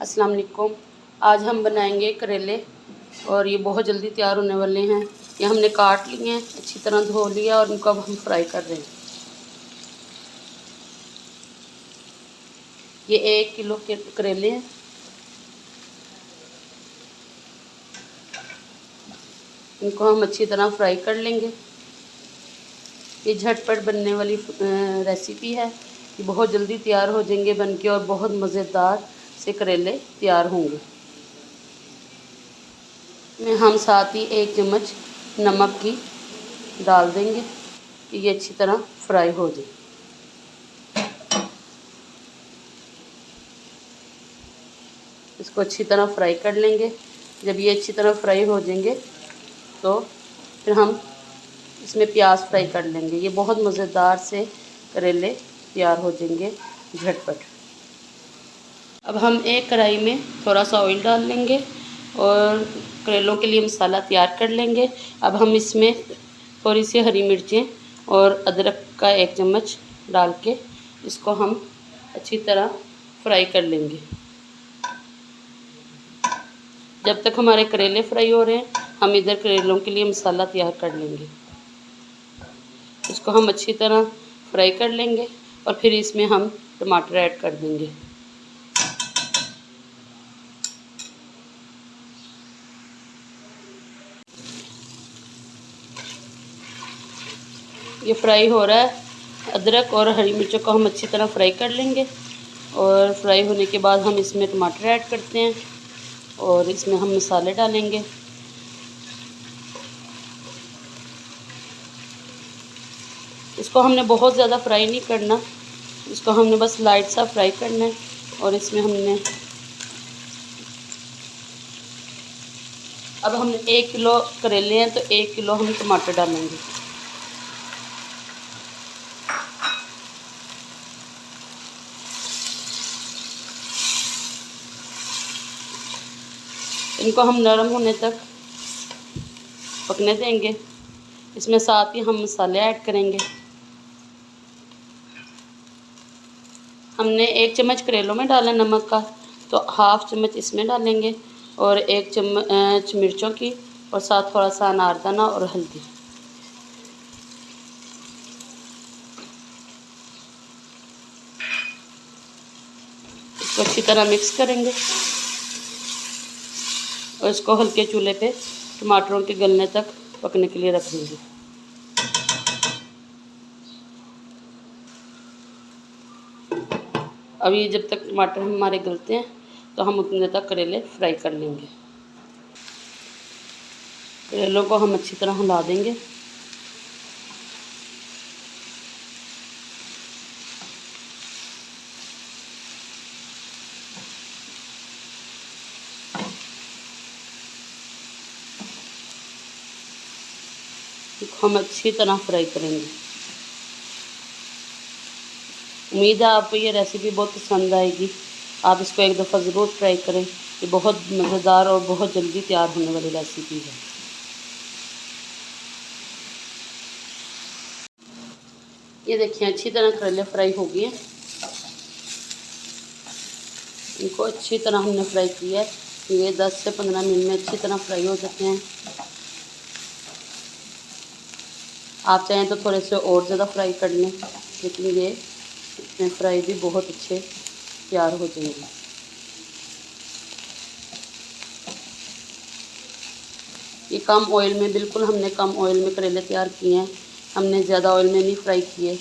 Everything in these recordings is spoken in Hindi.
अस्सलाम वालेकुम। आज हम बनाएंगे करेले और ये बहुत जल्दी तैयार होने वाले हैं। ये हमने काट लिए हैं, अच्छी तरह धो लिया और इनको अब हम फ्राई कर रहे हैं। ये 1 किलो के करेले हैं। इनको हम अच्छी तरह फ्राई कर लेंगे। ये झटपट बनने वाली रेसिपी है। ये बहुत जल्दी तैयार हो जाएंगे बनके और बहुत मज़ेदार से करेले तैयार होंगे। में हम साथ ही 1 चम्मच नमक की डाल देंगे कि ये अच्छी तरह फ्राई हो जाए। इसको अच्छी तरह फ्राई कर लेंगे। जब ये अच्छी तरह फ्राई हो जाएंगे तो फिर हम इसमें प्याज फ्राई कर लेंगे। ये बहुत मज़ेदार से करेले तैयार हो जाएंगे झटपट। अब हम एक कढ़ाई में थोड़ा सा ऑयल डाल लेंगे और करेलों के लिए मसाला तैयार कर लेंगे। अब हम इसमें थोड़ी सी हरी मिर्चें और अदरक का 1 चम्मच डाल के इसको हम अच्छी तरह फ्राई कर लेंगे। जब तक हमारे करेले फ्राई हो रहे हैं हम इधर करेलों के लिए मसाला तैयार कर लेंगे। इसको हम अच्छी तरह फ्राई कर लेंगे और फिर इसमें हम टमाटर ऐड कर देंगे। ये फ्राई हो रहा है। अदरक और हरी मिर्चों को हम अच्छी तरह फ्राई कर लेंगे और फ्राई होने के बाद हम इसमें टमाटर ऐड करते हैं और इसमें हम मसाले डालेंगे। इसको हमने बहुत ज़्यादा फ्राई नहीं करना, इसको हमने बस लाइट सा फ्राई करना है। और इसमें अब हमने 1 किलो करेले हैं तो 1 किलो हम टमाटर डालेंगे। इनको हम नरम होने तक पकने देंगे। इसमें साथ ही हम मसाले ऐड करेंगे। हमने 1 चम्मच करेलों में डाला नमक का, तो हाफ़ चम्मच इसमें डालेंगे और 1 चम्मच मिर्चों की और साथ थोड़ा सा अनारदाना और हल्दी। इसको अच्छी तरह मिक्स करेंगे और इसको हल्के चूल्हे पे टमाटरों के गलने तक पकने के लिए रख देंगे। अब ये जब तक टमाटर हमारे गलते हैं तो हम उतने तक करेले फ्राई कर लेंगे। करेलों को हम अच्छी तरह हिला देंगे। इसको हम अच्छी तरह फ्राई करेंगे। उम्मीद है आपको ये रेसिपी बहुत पसंद आएगी। आप इसको एक दफ़ा ज़रूर ट्राई करें। ये बहुत मज़ेदार और बहुत जल्दी तैयार होने वाली रेसिपी है। ये देखिए अच्छी तरह करेले फ्राई हो गए हैं। इनको अच्छी तरह हमने फ्राई किया है। ये 10 से 15 मिनट में अच्छी तरह फ्राई हो जाते हैं। आप चाहें तो थोड़े से और ज़्यादा फ्राई कर लें, लेकिन ये इसमें फ्राई भी बहुत अच्छे तैयार हो जाएंगे। ये कम ऑयल में, बिल्कुल हमने कम ऑयल में करेले तैयार किए हैं। हमने ज़्यादा ऑयल में नहीं फ्राई किए,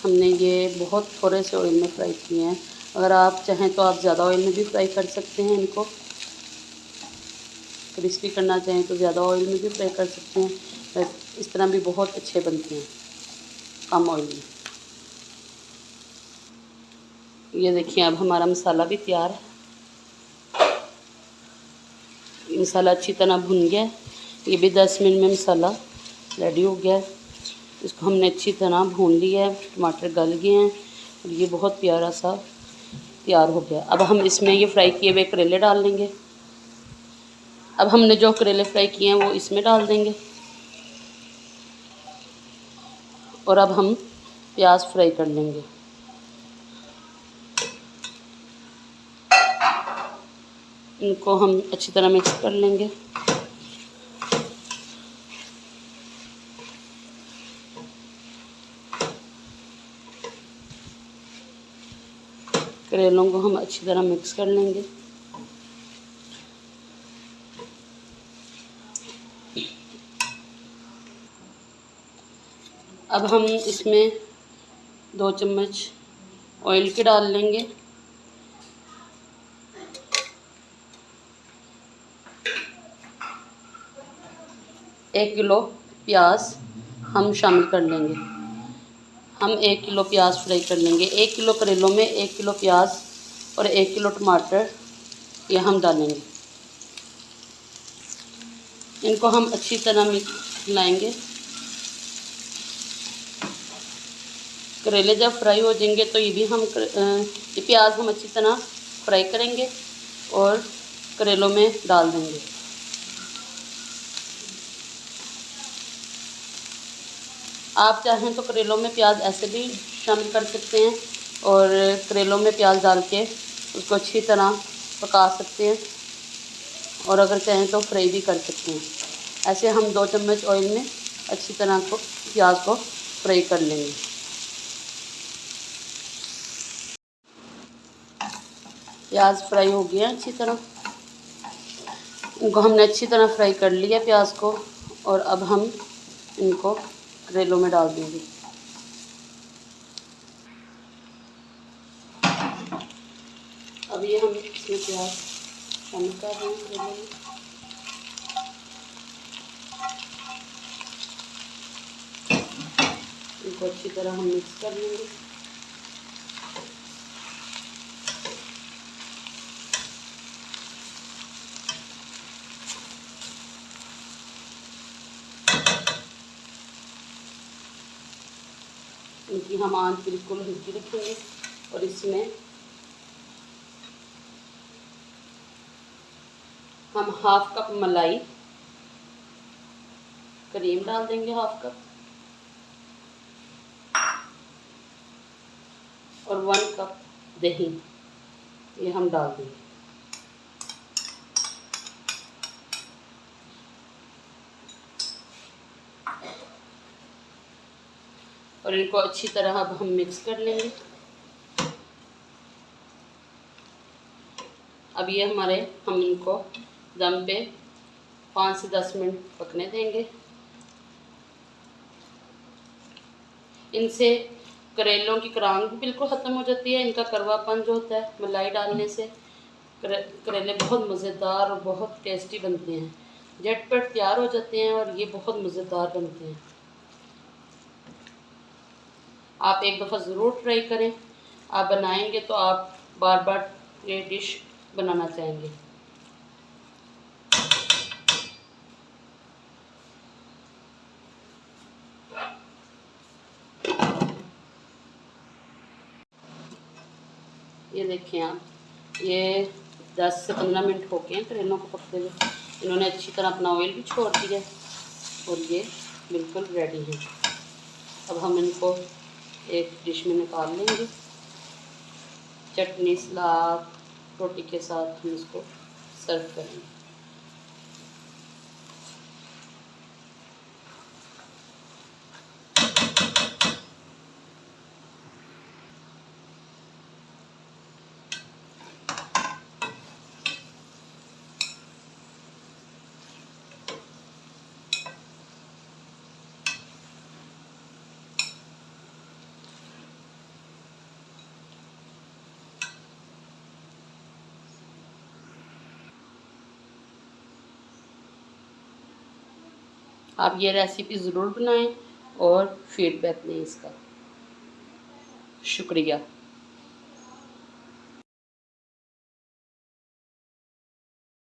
हमने ये बहुत थोड़े से ऑयल में फ्राई किए हैं। अगर आप चाहें तो आप ज़्यादा ऑयल में भी फ्राई कर सकते हैं। इनको क्रिस्पी करना चाहें तो ज़्यादा ऑयल में भी फ्राई कर सकते हैं। इस तरह भी बहुत अच्छे बनते हैं कम ऑयल में। ये देखिए अब हमारा मसाला भी तैयार है। मसाला अच्छी तरह भुन गया। ये भी 10 मिनट में मसाला रेडी हो गया। इसको हमने अच्छी तरह भून लिया है। टमाटर गल गए हैं और ये बहुत प्यारा सा तैयार हो गया। अब हम इसमें ये फ्राई किए हुए करेले डाल देंगे। अब हमने जो करेले फ्राई किए हैं वो इसमें डाल देंगे और अब हम प्याज फ्राई कर लेंगे। इनको हम अच्छी तरह मिक्स कर लेंगे। करेलों को हम अच्छी तरह मिक्स कर लेंगे। अब हम इसमें 2 चम्मच ऑयल के डाल लेंगे। एक किलो प्याज हम शामिल कर लेंगे। हम 1 किलो प्याज फ्राई कर लेंगे। 1 किलो करेलों में 1 किलो प्याज और 1 किलो टमाटर ये हम डालेंगे। इनको हम अच्छी तरह मिलाएंगे। करेले जब फ्राई हो जाएंगे तो ये भी ये प्याज हम अच्छी तरह फ्राई करेंगे और करेलों में डाल देंगे। आप चाहें तो करेलों में प्याज ऐसे भी शामिल कर सकते हैं और करेलों में प्याज डाल के उसको अच्छी तरह पका सकते हैं, और अगर चाहें तो फ्राई भी कर सकते हैं। ऐसे हम 2 चम्मच ऑयल में अच्छी तरह प्याज को फ्राई कर लेंगे। प्याज फ्राई हो गया अच्छी तरह। इनको हमने अच्छी तरह फ्राई कर लिया प्याज को, और अब हम इनको करेलों में डाल देंगे। अब ये हम इसमें प्याज शामिल कर रहे हैं करेलों में। इनको अच्छी तरह हम मिक्स कर लेंगे। इनकी हम आंच बिल्कुल हल्की रखेंगे और इसमें हम 1/2 कप मलाई क्रीम डाल देंगे, 1/2 कप, और 1 कप दही ये हम डाल देंगे। और इनको अच्छी तरह अब हम मिक्स कर लेंगे। अब ये हम इनको दम पे 5 से 10 मिनट पकने देंगे। इनसे करेलों की करांग बिल्कुल ख़त्म हो जाती है। इनका कड़वापन जो होता है मलाई डालने से करेले बहुत मज़ेदार और बहुत टेस्टी बनते हैं। झटपट तैयार हो जाते हैं और ये बहुत मज़ेदार बनते हैं। आप एक दफ़ा ज़रूर ट्राई करें। आप बनाएंगे तो आप बार बार ये डिश बनाना चाहेंगे। ये देखें आप, ये 10 से 15 मिनट हो गए हैं करेलों को पकते हुए। इन्होंने अच्छी तरह अपना ऑयल भी छोड़ दिया और ये बिल्कुल रेडी हैं। अब हम इनको एक डिश में निकाल लेंगे। चटनी, सलाद, रोटी के साथ हम इसको सर्व करेंगे। आप ये रेसिपी ज़रूर बनाएं और फीडबैक दें इसका। शुक्रिया।